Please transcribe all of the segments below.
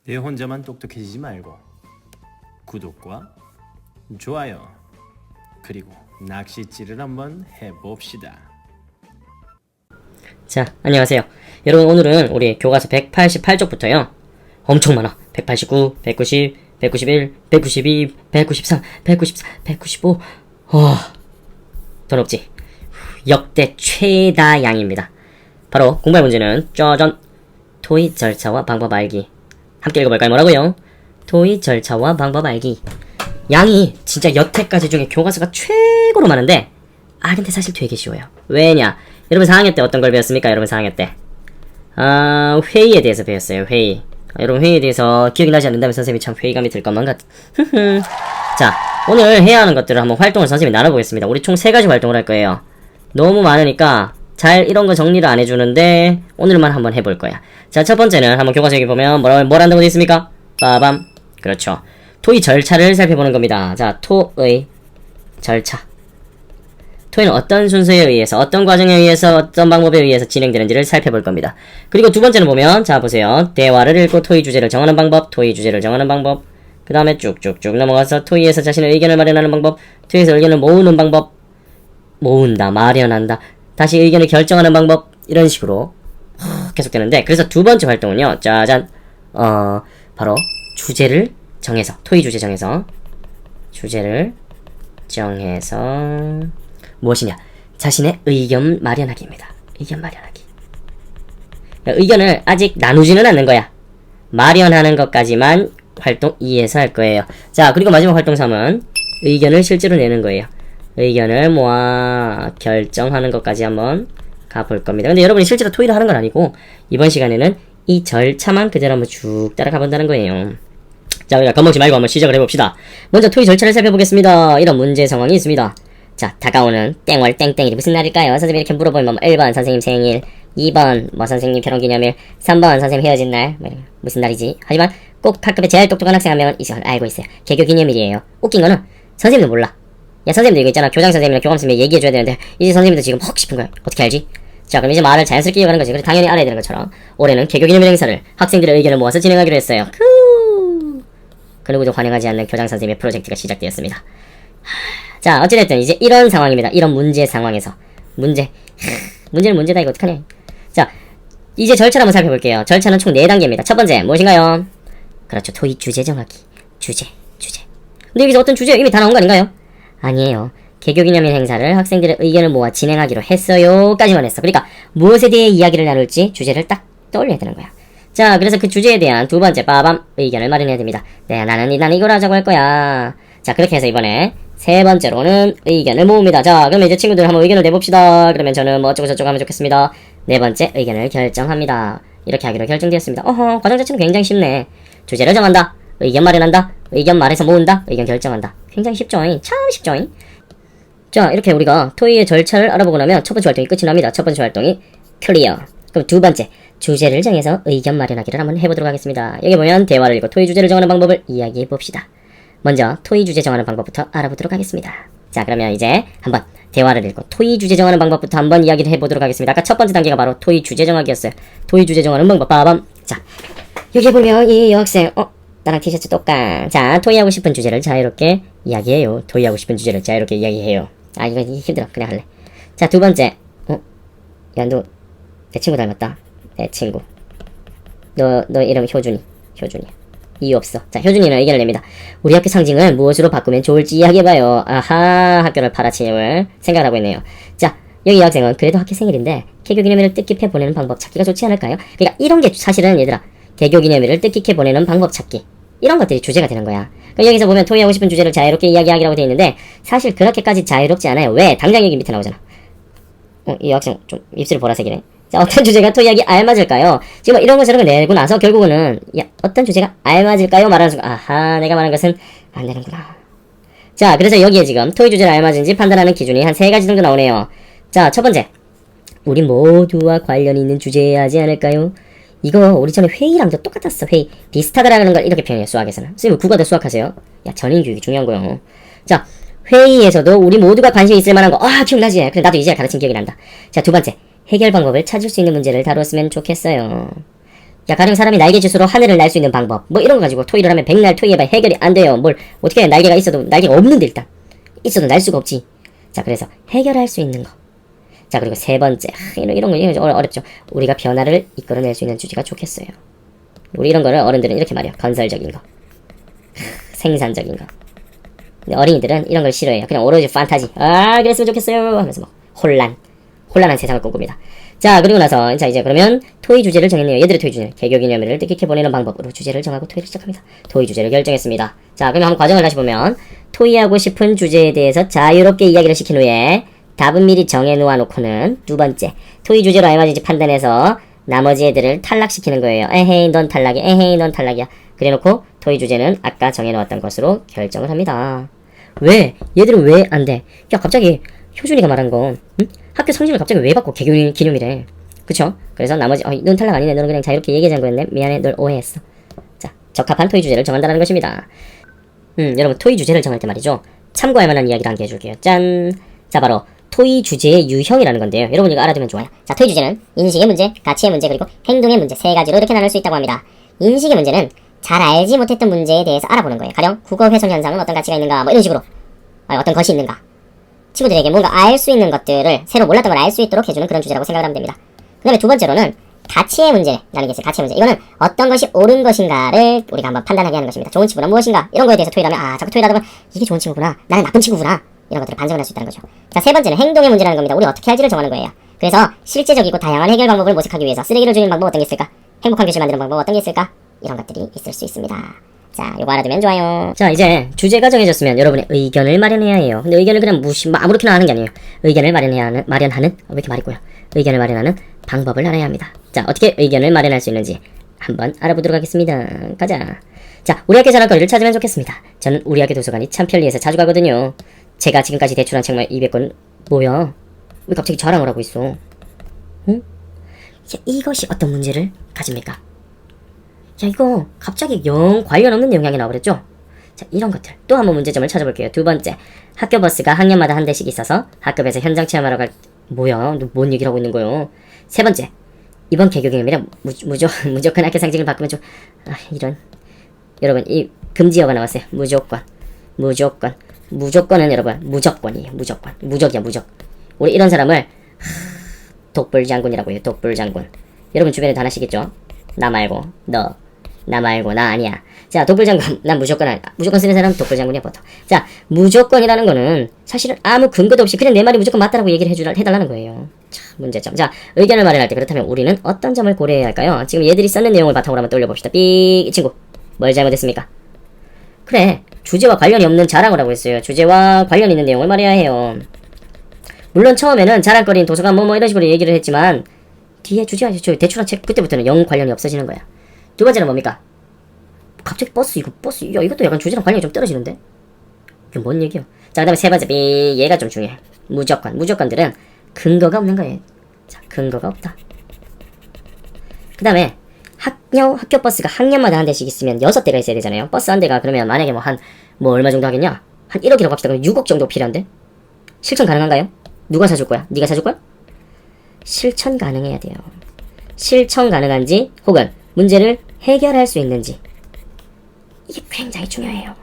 내 혼자만 똑똑해지지 말고 구독과 좋아요 그리고 낚싯질을 한번 해봅시다. 자, 안녕하세요. 여러분, 오늘은 우리 교과서 188쪽부터요. 엄청 많아. 189, 190, 191, 192, 193, 194, 195. 돈 없지. 역대 최다 양입니다. 바로 공부할 문제는 짜잔. 토익 절차와 방법 알기. 함께 읽어볼까요? 뭐라고요? 토익 절차와 방법 알기. 양이 진짜 여태까지 중에 교과서가 최고로 많은데, 근데 사실 되게 쉬워요. 왜냐? 여러분 4학년 때 어떤 걸 배웠습니까? 여러분 4학년 때 회의에 대해서 배웠어요. 회의. 여러분 회의에 대해서 기억이 나지 않는다면 선생님이 참 회의감이 들 것만 같. 자, 오늘 해야 하는 것들을 한번 활동을 선생님이 나눠보겠습니다. 우리 총 3가지 활동을 할 거예요. 너무 많으니까 잘 이런 거 정리를 안 해주는데 오늘만 한번 해볼 거야. 자, 첫 번째는 한번 교과서 여기 보면 뭘 한다고 되어 있습니까? 빠밤. 그렇죠. 토의 절차를 살펴보는 겁니다. 자, 토의 절차. 토의는 어떤 순서에 의해서, 어떤 과정에 의해서, 어떤 방법에 의해서 진행되는지를 살펴볼 겁니다. 그리고 두 번째는 보면, 자, 보세요. 대화를 읽고 토의 주제를 정하는 방법, 토의 주제를 정하는 방법, 그 다음에 쭉쭉쭉 넘어가서 토의에서 자신의 의견을 마련하는 방법, 토의에서 의견을 모으는 방법, 모은다, 마련한다, 다시 의견을 결정하는 방법, 이런 식으로 계속되는데, 그래서 두 번째 활동은요, 짜잔, 바로 주제를 정해서, 토의 주제 정해서, 주제를 정해서, 무엇이냐? 자신의 의견 마련하기입니다. 의견 마련하기. 의견을 아직 나누지는 않는 거야. 마련하는 것까지만 활동 2에서 할 거예요. 자, 그리고 마지막 활동 3은 의견을 실제로 내는 거예요. 의견을 모아 결정하는 것까지 한번 가볼 겁니다. 근데 여러분이 실제로 토의를 하는 건 아니고 이번 시간에는 이 절차만 그대로 한번 쭉 따라가 본다는 거예요. 자, 우리가 겁먹지 말고 한번 시작을 해봅시다. 먼저 토의 절차를 살펴보겠습니다. 이런 문제 상황이 있습니다. 자, 다가오는 땡월 땡땡일이 무슨 날일까요? 선생님이 이렇게 물어보면 1번 선생님 생일, 2번 선생님 결혼기념일, 3번 선생님 헤어진 날, 무슨 날이지? 하지만 꼭 학급에 제일 똑똑한 학생 한 명은 알고 있어요. 개교기념일이에요. 웃긴 거는 선생님도 몰라. 야, 선생님도 이거 있잖아. 교장 선생님이랑 교감 선생님이 얘기해줘야 되는데 이제 선생님도 지금 헉 싶은 거야. 어떻게 알지? 자, 그럼 이제 말을 자연스럽게 이어가는 거지. 그래서 당연히 알아야 되는 것처럼 올해는 개교기념일 행사를 학생들의 의견을 모아서 진행하기로 했어요. 그리고도 환영하지 않는 교장 선생님의 프로젝트가 시작되었습니다. 자, 어찌됐든 이제 이런 상황입니다. 이런 문제 상황에서 문제는 문제다. 이거 어떡하냐. 자, 이제 절차를 한번 살펴볼게요. 절차는 총 4단계입니다. 첫 번째 무엇인가요? 그렇죠. 토의 주제 정하기. 주제. 근데 여기서 어떤 주제 이미 다 나온 거 아닌가요? 아니에요. 개교기념일 행사를 학생들의 의견을 모아 진행하기로 했어요 까지만 했어. 그러니까 무엇에 대해 이야기를 나눌지 주제를 딱 떠올려야 되는 거야. 자, 그래서 그 주제에 대한 두 번째 빠밤 의견을 마련해야 됩니다. 네, 나는 이걸 하자고 할 거야. 자, 그렇게 해서 이번에 세 번째로는 의견을 모읍니다. 자, 그러면 이제 친구들 한번 의견을 내봅시다. 그러면 저는 뭐 어쩌고저쩌고 하면 좋겠습니다. 네 번째, 의견을 결정합니다. 이렇게 하기로 결정되었습니다. 과정 자체는 굉장히 쉽네. 주제를 정한다. 의견 마련한다. 의견 말해서 모은다. 의견 결정한다. 굉장히 쉽죠? 참 쉽죠? 자, 이렇게 우리가 토의의 절차를 알아보고 나면 첫 번째 활동이 끝이 납니다. 첫 번째 활동이 클리어. 그럼 두 번째, 주제를 정해서 의견 마련하기를 한번 해보도록 하겠습니다. 여기 보면 대화를 읽고 토의 주제를 정하는 방법을 이야기해 봅시다. 먼저 토의 주제 정하는 방법부터 알아보도록 하겠습니다. 자, 그러면 이제 한번 대화를 읽고 토의 주제 정하는 방법부터 한번 이야기를 해보도록 하겠습니다. 아까 첫 번째 단계가 바로 토의 주제 정하기였어요. 토의 주제 정하는 방법 빠밤. 자, 여기 보면 이 여학생 나랑 티셔츠 똑같. 자, 토의하고 싶은 주제를 자유롭게 이야기해요. 토의하고 싶은 주제를 자유롭게 이야기해요. 이거 힘들어. 그냥 할래. 자, 두 번째. 야, 너 내 친구 닮았다. 내 친구. 너 이름 효준이야. 이유 없어. 자, 효준이는 의견을 냅니다. 우리 학교 상징을 무엇으로 바꾸면 좋을지 이야기해봐요. 아하, 학교를 팔아치울 생각을 하고 있네요. 자, 여기 여학생은 그래도 학교 생일인데 개교기념일을 뜻깊게 보내는 방법 찾기가 좋지 않을까요? 그러니까 이런 게 사실은 얘들아, 개교기념일을 뜻깊게 보내는 방법 찾기, 이런 것들이 주제가 되는 거야. 그럼 여기서 보면 토의하고 싶은 주제를 자유롭게 이야기하기라고 되어 있는데 사실 그렇게까지 자유롭지 않아요. 왜? 당장 여기 밑에 나오잖아. 이 여학생 좀 입술이 보라색이네. 자, 어떤 주제가 토의하기 알맞을까요? 지금 이런 거 저런 거 내고 나서 결국은 어떤 주제가 알맞을까요? 말하는 순간 아하, 내가 말한 것은 안 되는구나. 자, 그래서 여기에 지금 토의 주제를 알맞은지 판단하는 기준이 한 3가지 정도 나오네요. 자, 첫 번째, 우리 모두와 관련이 있는 주제여야 하지 않을까요? 이거 우리 전에 회의랑도 똑같았어. 회의 비슷하다라는 걸 이렇게 표현해요. 수학에서는. 선생님 국어도 수학하세요? 야, 전인교육이 중요한 거요. 자, 회의에서도 우리 모두가 관심이 있을 만한 거 기억나지? 그래, 나도 이제 가르친 기억이 난다. 자, 두 번째, 해결 방법을 찾을 수 있는 문제를 다뤘으면 좋겠어요. 야, 가령 사람이 날개짓으로 하늘을 날 수 있는 방법. 뭐 이런 거 가지고 토의를 하면 백날 토의해봐 해결이 안 돼요. 뭘 어떻게 해. 날개가 있어도 날개가 없는데 일단. 있어도 날 수가 없지. 자, 그래서 해결할 수 있는 거. 자, 그리고 세 번째. 이런 거 어렵죠. 우리가 변화를 이끌어낼 수 있는 주제가 좋겠어요. 우리 이런 거를 어른들은 이렇게 말해요. 건설적인 거. 생산적인 거. 근데 어린이들은 이런 걸 싫어해요. 그냥 오로지 판타지. 아, 그랬으면 좋겠어요. 하면서 뭐 혼란한 세상을 꿈꿉니다. 자, 그리고 나서 자, 이제 그러면 토의 주제를 정했네요. 얘들의 토의 주제는 개교기념일을 뜻깊게 보내는 방법으로 주제를 정하고 토의를 시작합니다. 토의 주제를 결정했습니다. 자, 그럼 한번 과정을 다시 보면 토의하고 싶은 주제에 대해서 자유롭게 이야기를 시킨 후에 답은 미리 정해놓아 놓고는 두 번째 토의 주제로 알맞은지 판단해서 나머지 애들을 탈락시키는 거예요. 에헤이 넌 탈락이야. 에헤이 넌 탈락이야. 그래놓고 토의 주제는 아까 정해놓았던 것으로 결정을 합니다. 왜? 얘들은 왜 안 돼? 야, 갑자기 효준이가 말한 거 응? 학교 성적을 갑자기 왜 바꿔? 개교기념일에. 그쵸? 그래서 나머지 넌 탈락 아니네. 너는 그냥 자유롭게 얘기하자는 거였네. 미안해. 널 오해했어. 자, 적합한 토의 주제를 정한다는 것입니다. 여러분 토의 주제를 정할 때 말이죠. 참고할 만한 이야기를 한 개 해줄게요. 짠! 자, 바로 토의 주제의 유형이라는 건데요. 여러분 이거 알아두면 좋아요. 자, 토의 주제는 인식의 문제, 가치의 문제, 그리고 행동의 문제 세 가지로 이렇게 나눌 수 있다고 합니다. 인식의 문제는 잘 알지 못했던 문제에 대해서 알아보는 거예요. 가령 국어 훼손 현상은 어떤 가치가 있는가, 뭐 이런 식으로 어떤 것이 있는가. 친구들에게 뭔가 알 수 있는 것들을 새로 몰랐던 걸 알 수 있도록 해주는 그런 주제라고 생각을 하면 됩니다. 그 다음에 두 번째로는 가치의 문제라는 게 있어요. 가치의 문제. 이거는 어떤 것이 옳은 것인가를 우리가 한번 판단하게 하는 것입니다. 좋은 친구는 무엇인가? 이런 거에 대해서 토의를 하면 자꾸 토의를 하다 보면 이게 좋은 친구구나. 나는 나쁜 친구구나. 이런 것들을 반성을 할 수 있다는 거죠. 자, 세 번째는 행동의 문제라는 겁니다. 우리 어떻게 할지를 정하는 거예요. 그래서 실제적이고 다양한 해결 방법을 모색하기 위해서 쓰레기를 줄이는 방법 어떤 게 있을까? 행복한 교실 만드는 방법 어떤 게 있을까? 이런 것들이 있을 수 있습니다. 자, 요거 알아두면 좋아요. 자, 이제 주제가 정해졌으면 여러분의 의견을 마련해야 해요. 근데 의견을 그냥 아무렇게나 하는 게 아니에요. 의견을 마련하는 왜 이렇게 말이 꼬여? 의견을 마련하는 방법을 알아야 합니다. 자, 어떻게 의견을 마련할 수 있는지 한번 알아보도록 하겠습니다. 가자. 자, 우리 학교 자랑거리를 찾으면 좋겠습니다. 저는 우리 학교 도서관이 참 편리해서 자주 가거든요. 제가 지금까지 대출한 책만 200권. 뭐야? 왜 갑자기 자랑을 하고 있어? 응? 자, 이것이 어떤 문제를 가집니까? 자, 이거 갑자기 영 관련 없는 영향이 나와버렸죠? 자, 이런 것들 또 한번 문제점을 찾아볼게요. 두 번째, 학교 버스가 학년마다 한 대씩 있어서 학급에서 현장 체험하러 갈. 뭐야? 너 뭔 얘기를 하고 있는 거예요? 세 번째, 이번 개교기념일에 무조건 학교 상징을 바꾸면 좀 이런. 여러분 이 금지어가 나왔어요. 무조건은 여러분 무조건이에요. 무적이야. 우리 이런 사람을 독불장군이라고 해요. 독불장군. 여러분 주변에도 하나씩 있죠? 나 말고 너, 나 말고 나 아니야. 자, 독불장군. 난 무조건 쓰는 사람 독불장군이야 보통. 자, 무조건이라는 거는 사실은 아무 근거도 없이 그냥 내 말이 무조건 맞다라고 얘기를 해달라는 거예요. 자, 문제점. 자, 의견을 마련할 때 그렇다면 우리는 어떤 점을 고려해야 할까요? 지금 얘들이 썼는 내용을 바탕으로 한번 떠올려봅시다. 이 친구 뭘 잘못했습니까? 그래, 주제와 관련이 없는 자랑을 하고 있어요. 주제와 관련 있는 내용을 말해야 해요. 물론 처음에는 자랑거리인 도서관 뭐 이런 식으로 얘기를 했지만 뒤에 주제와 대출한 책 그때부터는 영 관련이 없어지는 거야. 두 번째는 뭡니까? 갑자기 버스 야, 이것도 약간 주제랑 관련이 좀 떨어지는데? 이게 뭔 얘기야? 자, 그 다음에 세 번째 얘가 좀 중요해. 무조건들은 근거가 없는 거예요. 자, 근거가 없다. 그 다음에 학교 버스가 학년마다 한 대씩 있으면 6대가 있어야 되잖아요. 버스 한 대가 그러면 만약에 얼마 정도 하겠냐? 한 1억이라고 합시다. 그럼 6억 정도 필요한데? 실천 가능한가요? 누가 사줄 거야? 네가 사줄 거야? 실천 가능해야 돼요. 실천 가능한지 혹은 문제를 해결할 수 있는지 이게 굉장히 중요해요.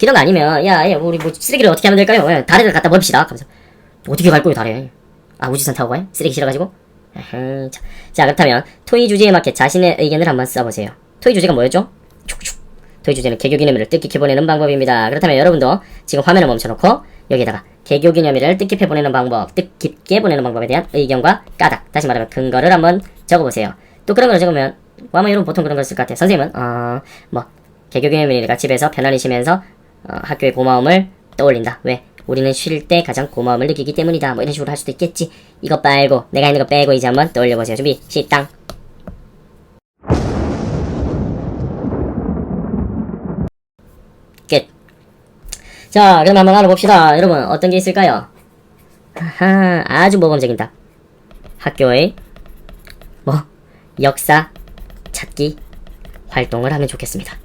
이런 거 아니면 야 우리 쓰레기를 어떻게 하면 될까요? 다리를 갖다 버립시다. 하면서 어떻게 갈 거예요 다리? 우주선 타고 가요? 쓰레기 실어가지고? 자, 그렇다면 토의 주제에 맞게 자신의 의견을 한번 써보세요. 토의 주제가 뭐였죠? 토의 주제는 개교기념일을 뜻깊게 보내는 방법입니다. 그렇다면 여러분도 지금 화면을 멈춰놓고 여기에다가 개교기념일을 뜻깊게 보내는 방법에 대한 의견과 까닭, 다시 말하면 근거를 한번 적어보세요. 또 그런 걸 적으면 아마 여러분 보통 그런 걸 쓸 것 같아요. 선생님은 개교기념일이니까 집에서 편안히 쉬면서 학교의 고마움을 떠올린다. 왜? 우리는 쉴 때 가장 고마움을 느끼기 때문이다. 뭐 이런 식으로 할 수도 있겠지. 이거 빨고 내가 있는 거 빼고 이제 한번 떠올려보세요. 준비 시땅. 끝. 자, 그럼 한번 알아봅시다. 여러분 어떤 게 있을까요? 아주 모범적인 답. 학교의 역사 찾기 활동을 하면 좋겠습니다.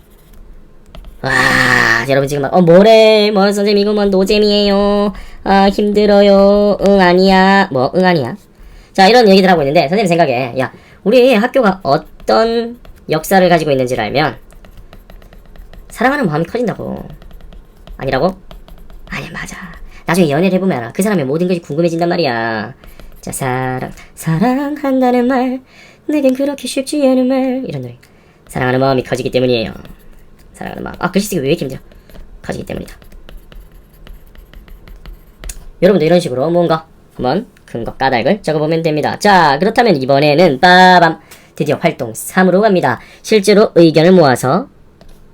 와, 여러분 지금 뭐래? 선생님 이거 노잼이에요. 힘들어요. 응 아니야. 응 아니야. 자, 이런 얘기들 하고 있는데 선생님 생각에 야, 우리 학교가 어떤 역사를 가지고 있는지를 알면 사랑하는 마음이 커진다고. 아니라고? 아니 맞아. 나중에 연애를 해보면 알아. 그 사람의 모든 것이 궁금해진단 말이야. 자, 사랑한다는 말 내겐 그렇게 쉽지 않은 말. 이런 노래. 사랑하는 마음이 커지기 때문이에요. 사랑하는 마음. 글씨 쓰기 왜 이렇게 힘들어? 커지기 때문이다. 여러분도 이런 식으로 뭔가 한번 큰 거 까닭을 적어보면 됩니다. 자, 그렇다면 이번에는 빠밤 드디어 활동 3으로 갑니다. 실제로 의견을 모아서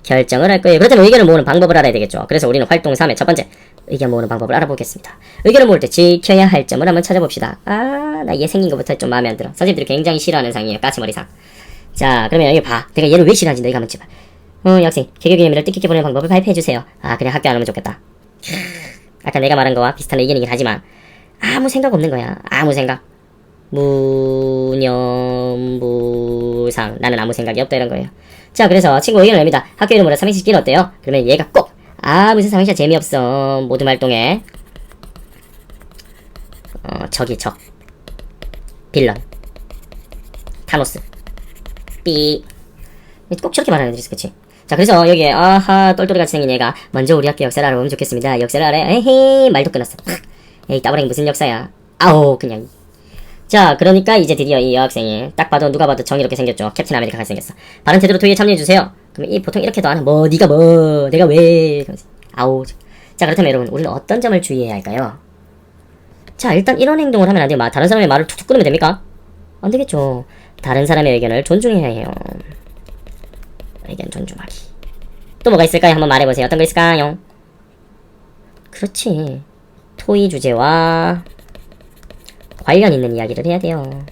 결정을 할 거예요. 그렇다면 의견을 모으는 방법을 알아야 되겠죠. 그래서 우리는 활동 3의 첫 번째 의견 모으는 방법을 알아보겠습니다. 의견을 모을 때 지켜야 할 점을 한번 찾아봅시다. 나 얘 생긴 것부터 좀 마음에 안 들어. 선생님들이 굉장히 싫어하는 상이에요. 까치머리상. 자, 그러면 여기 봐. 내가 얘를 왜 싫어하는지 너희가 한번 집어. 학생, 개교 의미를 뜻깊게 보내는 방법을 발표해주세요. 그래 학교 안 오면 좋겠다. 아까 내가 말한 거와 비슷한 의견이긴 하지만 아무 생각 없는 거야. 아무 생각. 무념무상. 나는 아무 생각이 없다 이런 거예요. 자, 그래서 친구 의견을 냅니다. 학교 이름으로 삼행시 짓기는 어때요? 그러면 얘가 꼭 무슨 삼행시가 재미없어. 모든 활동에 적이 적, 빌런, 타노스, 삐. 꼭 저렇게 말하는 애들이 있어, 그치? 자, 그래서 여기에 똘똘이같이 생긴 얘가 먼저 우리 학교 역사를 알아보면 좋겠습니다. 역사를 알아요? 에헤이, 말도 끊었어. 에이, 따브랭이 무슨 역사야. 그냥. 자, 그러니까 이제 드디어 이 여학생이 딱 봐도 누가 봐도 정의롭게 생겼죠. 캡틴 아메리카 같이 생겼어. 발언 태도로 토의에 참여해주세요. 그러면 보통 이렇게도 안 해. 니가 내가 왜. 자, 그렇다면 여러분, 우리는 어떤 점을 주의해야 할까요? 자, 일단 이런 행동을 하면 안 돼요. 다른 사람의 말을 툭툭 끊으면 됩니까? 안 되겠죠. 다른 사람의 의견을 존중해야 해요. 의견 존중하기. 또 뭐가 있을까요? 한번 말해보세요. 어떤 거 있을까요? 그렇지. 토의 주제와 관련 있는 이야기를 해야 돼요.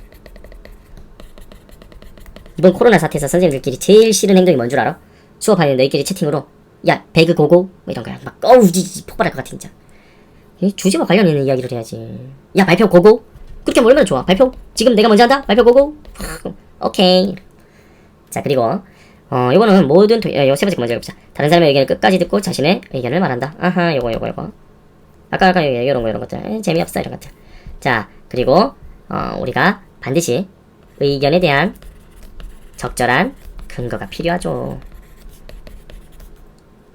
이번 코로나 사태에서 선생님들끼리 제일 싫은 행동이 뭔 줄 알아? 수업하는 너희끼리 채팅으로 야 배그 고고 뭐 이런 거야. 막 폭발할 것 같아 진짜. 이 주제와 관련 있는 이야기를 해야지. 야 발표 고고? 그렇게 하면 얼마나 좋아. 발표 지금 내가 먼저 한다. 발표 고고. 오케이. 자, 그리고 요거는 모든 요 세 번째 거 먼저 해봅시다. 다른 사람의 의견을 끝까지 듣고 자신의 의견을 말한다. 요거 아까 요런 것들 재미없어 이런 것들. 자, 그리고 우리가 반드시 의견에 대한 적절한 근거가 필요하죠.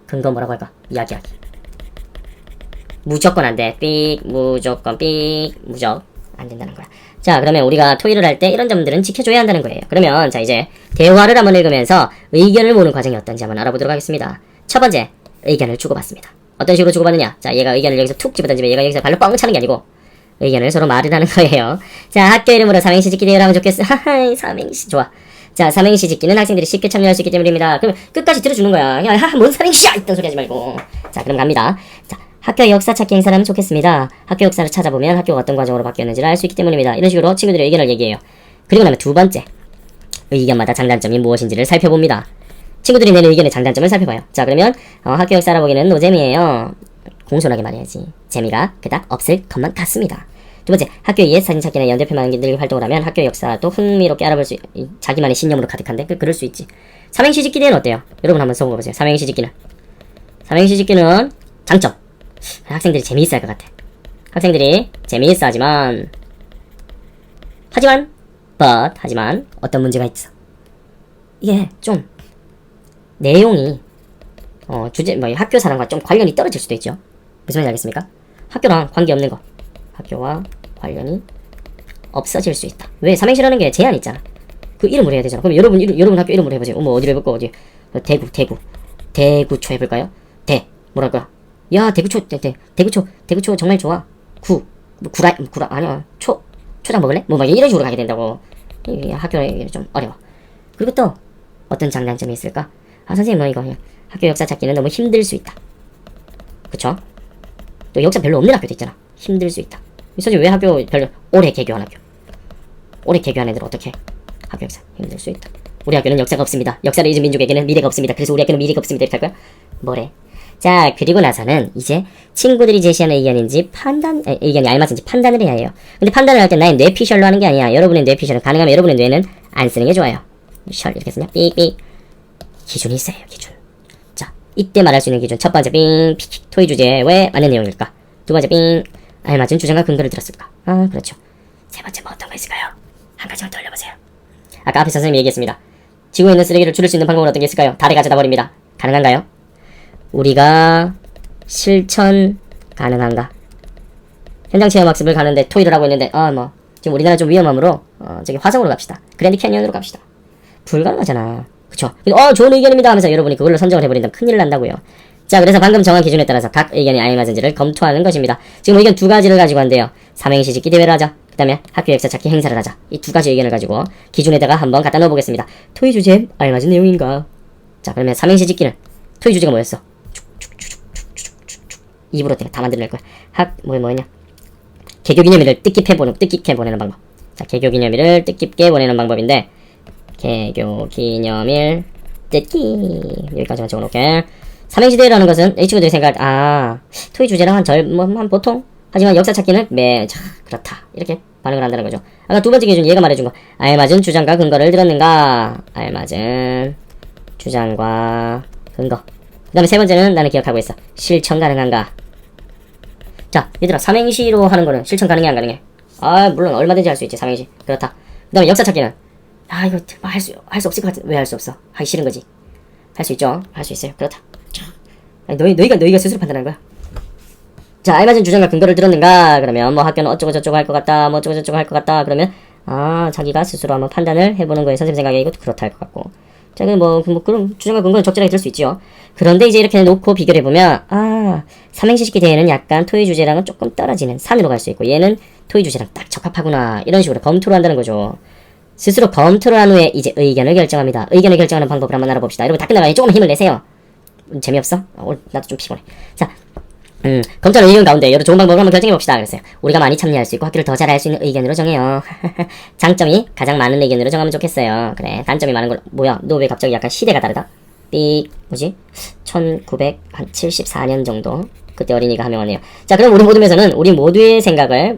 근거 뭐라고 할까? 이야기하기. 무조건 안 돼. 무조건 무적 안 된다는 거야. 자, 그러면 우리가 토의를 할 때 이런 점들은 지켜줘야 한다는 거예요. 그러면 자, 이제 대화를 한번 읽으면서 의견을 모으는 과정이 어떤지 한번 알아보도록 하겠습니다. 첫 번째, 의견을 주고받습니다. 어떤 식으로 주고받느냐? 자, 얘가 의견을 여기서 툭 집어던지면 얘가 여기서 발로 뻥 차는 게 아니고 의견을 서로 말을 하는 거예요. 자, 학교 이름으로 삼행시 짓기 대회를 하면 좋겠어. 삼행시 좋아. 자, 삼행시 짓기는 학생들이 쉽게 참여할 수 있기 때문입니다. 그럼 끝까지 들어주는 거야. 뭔 삼행시야! 이딴 소리 하지 말고. 자, 그럼 갑니다. 자, 학교 역사 찾기 행사를 하면 좋겠습니다. 학교 역사를 찾아보면 학교가 어떤 과정으로 바뀌었는지를 알 수 있기 때문입니다. 이런 식으로 친구들의 의견을 얘기해요. 그리고 나면 두 번째, 의견마다 장단점이 무엇인지를 살펴봅니다. 친구들이 내는 의견의 장단점을 살펴봐요. 자, 그러면 학교 역사 알아보기는 노잼이에요. 공손하게 말해야지. 재미가 그닥 없을 것만 같습니다. 두 번째, 학교의 옛 사진 찾기나 연대표 만들기 활동을 하면 학교 역사도 흥미롭게 알아볼 수 자기만의 신념으로 가득한데 그럴 수 있지. 삼행시 짓기 대회는 어때요? 여러분 한번 써보세요. 삼행시 짓기는 장점. 학생들이 재미있어 할 것 같아. 학생들이 재미있어 하지만 어떤 문제가 있어. 이게 좀 내용이 주제 학교 사람과 좀 관련이 떨어질 수도 있죠. 무슨 말인지 알겠습니까? 학교랑 관계없는 거. 학교와 관련이 없어질 수 있다. 왜? 삼행시라는 게 제한이 있잖아. 그 이름으로 해야 되잖아. 그럼 여러분 학교 이름으로 해보세요. 어디로 해볼까? 어디? 대구초 해볼까요? 뭐랄까? 야, 대구초 정말 좋아. 구라 아니야. 초장 먹을래? 막 이런 식으로 가게 된다고. 학교에 좀 어려워. 그리고 또 어떤 장단점이 있을까? 선생님 이거 학교 역사 찾기는 너무 힘들 수 있다. 그쵸? 또 역사 별로 없는 학교도 있잖아. 힘들 수 있다. 선생님 왜 학교 별로 오래 개교한 학교? 오래 개교한 애들 어떻게? 학교 역사 힘들 수 있다. 우리 학교는 역사가 없습니다. 역사를 잊은 민족에게는 미래가 없습니다. 그래서 우리 학교는 미래가 없습니다. 이렇게 할 거야? 뭐래? 자, 그리고 나서는 이제 친구들이 제시하는 의견인지 의견이 알맞은지 판단을 해야 해요. 근데 판단을 할 때 나의 뇌피셜로 하는 게 아니야. 여러분의 뇌피셜은 가능하면 여러분의 뇌는 안 쓰는 게 좋아요. 셜 이렇게 쓰냐? 삑삑. 기준이 있어요. 기준. 자, 이때 말할 수 있는 기준. 첫 번째 삥 토의 주제에 왜 맞는 내용일까? 두 번째 삥 알맞은 주장과 근거를 들었을까? 그렇죠. 세 번째 뭐 어떤 거 있을까요? 한 가지만 더 올려보세요. 아까 앞에 선생님이 얘기했습니다. 지구에 있는 쓰레기를 줄일 수 있는 방법은 어떤 게 있을까요? 달에 가져다 버립니다. 가능한가요? 우리가 실천 가능한가? 현장 체험 학습을 가는데 토의를 하고 있는데 지금 우리나라 좀 위험하므로 저기 화성으로 갑시다. 그랜드 캐니언으로 갑시다. 불가능하잖아. 그쵸? 좋은 의견입니다 하면서 여러분이 그걸로 선정을 해버린다면 큰일 난다고요. 자, 그래서 방금 정한 기준에 따라서 각 의견이 알맞은지를 검토하는 것입니다. 지금 의견 두 가지를 가지고 한대요. 삼행시 짓기 대회를 하자. 그 다음에 학교 역사 찾기 행사를 하자. 이 두 가지 의견을 가지고 기준에다가 한번 갖다 넣어보겠습니다. 토의 주제에 알맞은 내용인가? 자, 그러면 삼행시 짓기는 토의 주제가 뭐였어? 입으로 다 만들어낼 거야. 뭐였냐? 개교 기념일을 뜻깊게 보내는 방법. 자, 개교 기념일을 뜻깊게 보내는 방법인데, 개교 기념일 뜻깊 여기까지만 적어놓을게. 삼행시대회라는 것은 이 친구들이 토의 주제랑 한 보통 하지만 역사 찾기는 그렇다 이렇게 반응을 한다는 거죠. 아까 두 번째 기준 얘가 말해준 거 알맞은 주장과 근거를 들었는가. 알맞은 주장과 근거. 그 다음에 세 번째는 나는 기억하고 있어. 실천 가능한가. 자, 얘들아, 삼행시로 하는 거는 실천 가능해, 안 가능해? 물론 얼마든지 할 수 있지, 삼행시. 그렇다. 그 다음에 역사 찾기는 이거 할 수 없을 것 같은. 왜 할 수 없어? 하기 싫은 거지. 할 수 있죠. 할 수 있어요. 그렇다. 너희가 스스로 판단하는 거야. 자, 알맞은 주장과 근거를 들었는가? 그러면 학교는 어쩌고 저쩌고 할 것 같다. 어쩌고 저쩌고 할 것 같다. 그러면 자기가 스스로 한번 판단을 해보는 거예요. 선생님 생각에 이것도 그렇다 할 것 같고. 자, 그럼 주장과 근거는 적절하게 들 수 있지요. 그런데 이제 이렇게 놓고 비교를 해보면 삼행시 짓기 대회는 약간 토의 주제랑은 조금 떨어지는 산으로 갈 수 있고, 얘는 토의 주제랑 딱 적합하구나, 이런 식으로 검토를 한다는 거죠. 스스로 검토를 한 후에 이제 의견을 결정합니다. 의견을 결정하는 방법을 한번 알아봅시다. 여러분 다 끝나가니 조금 힘을 내세요. 재미없어? 오늘 나도 좀 피곤해. 자, 검토하는 의견 가운데 여러 좋은 방법을 한번 결정해봅시다. 그랬어요. 우리가 많이 참여할 수 있고 학교를 더 잘할 수 있는 의견으로 정해요. 장점이 가장 많은 의견으로 정하면 좋겠어요. 그래, 단점이 많은 걸. 뭐야, 너 왜 갑자기 약간 시대가 다르다? 뭐지? 1974년 정도? 그때 어린이가 한 명 왔네요. 자, 그럼 우리 모둠에서는 우리 모두의 생각을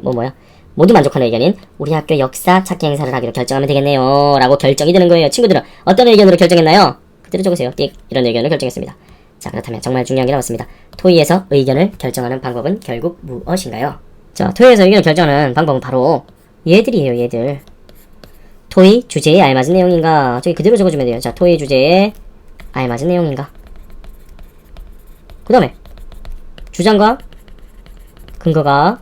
모두 만족하는 의견인 우리 학교 역사 찾기 행사를 하기로 결정하면 되겠네요 라고 결정이 되는 거예요. 친구들은 어떤 의견으로 결정했나요? 그대로 적으세요. 이런 의견을 결정했습니다. 자, 그렇다면 정말 중요한 게 나왔습니다. 토의에서 의견을 결정하는 방법은 결국 무엇인가요? 자, 토의에서 의견을 결정하는 방법은 바로 얘들이에요. 얘들. 토의 주제에 알맞은 내용인가? 저기 그대로 적어주면 돼요. 자, 토의 주제에 알맞은 내용인가? 그 다음에 주장과 근거가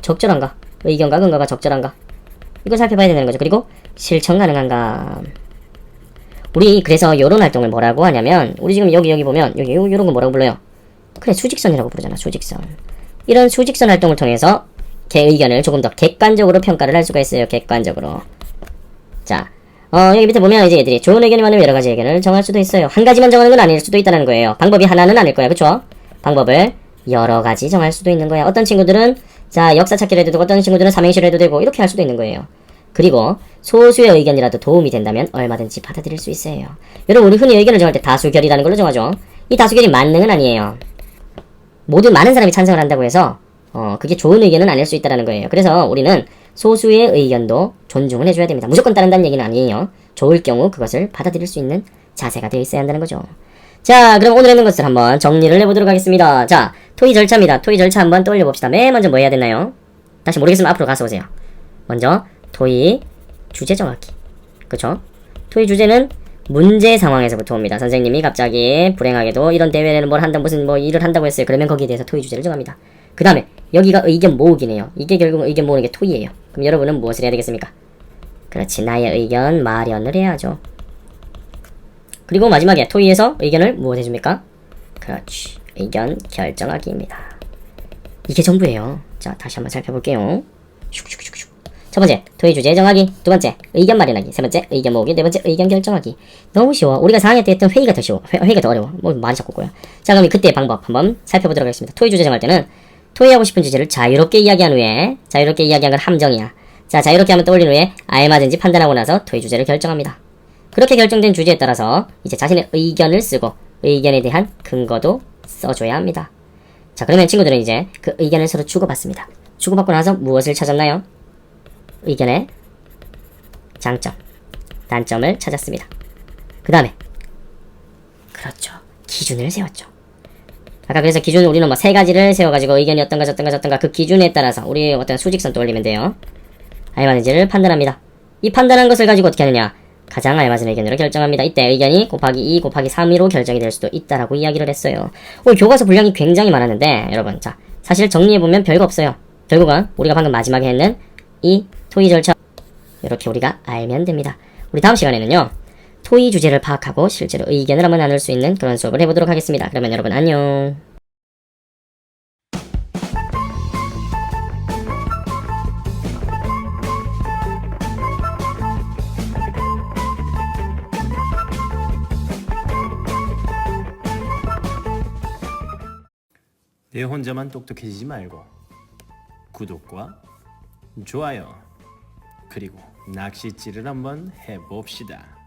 적절한가? 의견과 근거가 적절한가? 이걸 살펴봐야 되는 거죠. 그리고 실천 가능한가? 우리 그래서 요런 활동을 뭐라고 하냐면, 우리 지금 여기 보면 요런 거 뭐라고 불러요? 그래, 수직선이라고 부르잖아. 수직선. 이런 수직선 활동을 통해서 걔 의견을 조금 더 객관적으로 평가를 할 수가 있어요. 객관적으로. 자, 여기 밑에 보면 이제 얘들이 좋은 의견이 많으면 여러 가지 의견을 정할 수도 있어요. 한 가지만 정하는 건 아닐 수도 있다는 거예요. 방법이 하나는 아닐 거야. 그쵸? 방법을 여러 가지 정할 수도 있는 거야. 어떤 친구들은 역사 찾기를 해도 되고, 어떤 친구들은 삼행시를 해도 되고, 이렇게 할 수도 있는 거예요. 그리고 소수의 의견이라도 도움이 된다면 얼마든지 받아들일 수 있어요. 여러분, 우리 흔히 의견을 정할 때 다수결이라는 걸로 정하죠. 이 다수결이 만능은 아니에요. 많은 사람이 찬성을 한다고 해서 그게 좋은 의견은 아닐 수 있다는 거예요. 그래서 우리는 소수의 의견도 존중을 해줘야 됩니다. 무조건 따른다는 얘기는 아니에요. 좋을 경우 그것을 받아들일 수 있는 자세가 되어 있어야 한다는 거죠. 자, 그럼 오늘 했는 것을 한번 정리를 해보도록 하겠습니다. 자, 토의 절차입니다. 토의 절차 한번 떠올려봅시다. 맨 먼저 뭐 해야 되나요? 다시 모르겠으면 앞으로 가서 오세요. 먼저 토의 주제 정하기. 그쵸? 토의 주제는 문제 상황에서부터 옵니다. 선생님이 갑자기 불행하게도 이런 대회는 무슨 일을 한다고 했어요. 그러면 거기에 대해서 토의 주제를 정합니다. 그 다음에 여기가 의견 모으기네요. 이게 결국 의견 모으는 게 토의예요. 그럼 여러분은 무엇을 해야 되겠습니까? 그렇지, 나의 의견 마련을 해야죠. 그리고 마지막에 토의에서 의견을 무엇 해줍니까? 그렇지, 의견 결정하기입니다. 이게 전부예요. 자, 다시 한번 살펴볼게요. 슉슉슉슉. 첫 번째, 토의 주제 정하기. 두 번째, 의견 마련하기. 세 번째, 의견 모으기. 네 번째, 의견 결정하기. 너무 쉬워. 우리가 4학년 때 했던 회의가 더 쉬워. 회의가 더 어려워. 말이 자꾸 꼬여. 자, 그럼 그때의 방법 한번 살펴보도록 하겠습니다. 토의 주제 정할 때는 토의하고 싶은 주제를 자유롭게 이야기한 후에, 자유롭게 이야기한 건 함정이야. 자, 자유롭게 한번 떠올린 후에 알맞은지 판단하고 나서 토의 주제를 결정합니다. 그렇게 결정된 주제에 따라서 이제 자신의 의견을 쓰고 의견에 대한 근거도 써줘야 합니다. 자, 그러면 친구들은 이제 그 의견을 서로 주고받습니다. 주고받고 나서 무엇을 찾았나요? 의견의 장점, 단점을 찾았습니다. 그 다음에 그렇죠, 기준을 세웠죠. 아까 그래서 기준 우리는 세 가지를 세워가지고 의견이 어떤가 저떤가 그 기준에 따라서 우리 어떤 수직선 떠올리면 돼요. 알맞은지를 판단합니다. 이 판단한 것을 가지고 어떻게 하느냐, 가장 알맞은 의견으로 결정합니다. 이때 의견이 곱하기 2 곱하기 3으로 결정이 될 수도 있다라고 이야기를 했어요. 오늘 교과서 분량이 굉장히 많았는데 여러분 자 사실 정리해보면 별거 없어요. 결국은 우리가 방금 마지막에 했는 이 토의 절차 이렇게 우리가 알면 됩니다. 우리 다음 시간에는요. 토의 주제를 파악하고 실제로 의견을 한번 나눌 수 있는 그런 수업을 해보도록 하겠습니다. 그러면 여러분 안녕. 내 혼자만 똑똑해지지 말고 구독과 좋아요 그리고 낚싯질을 한번 해봅시다.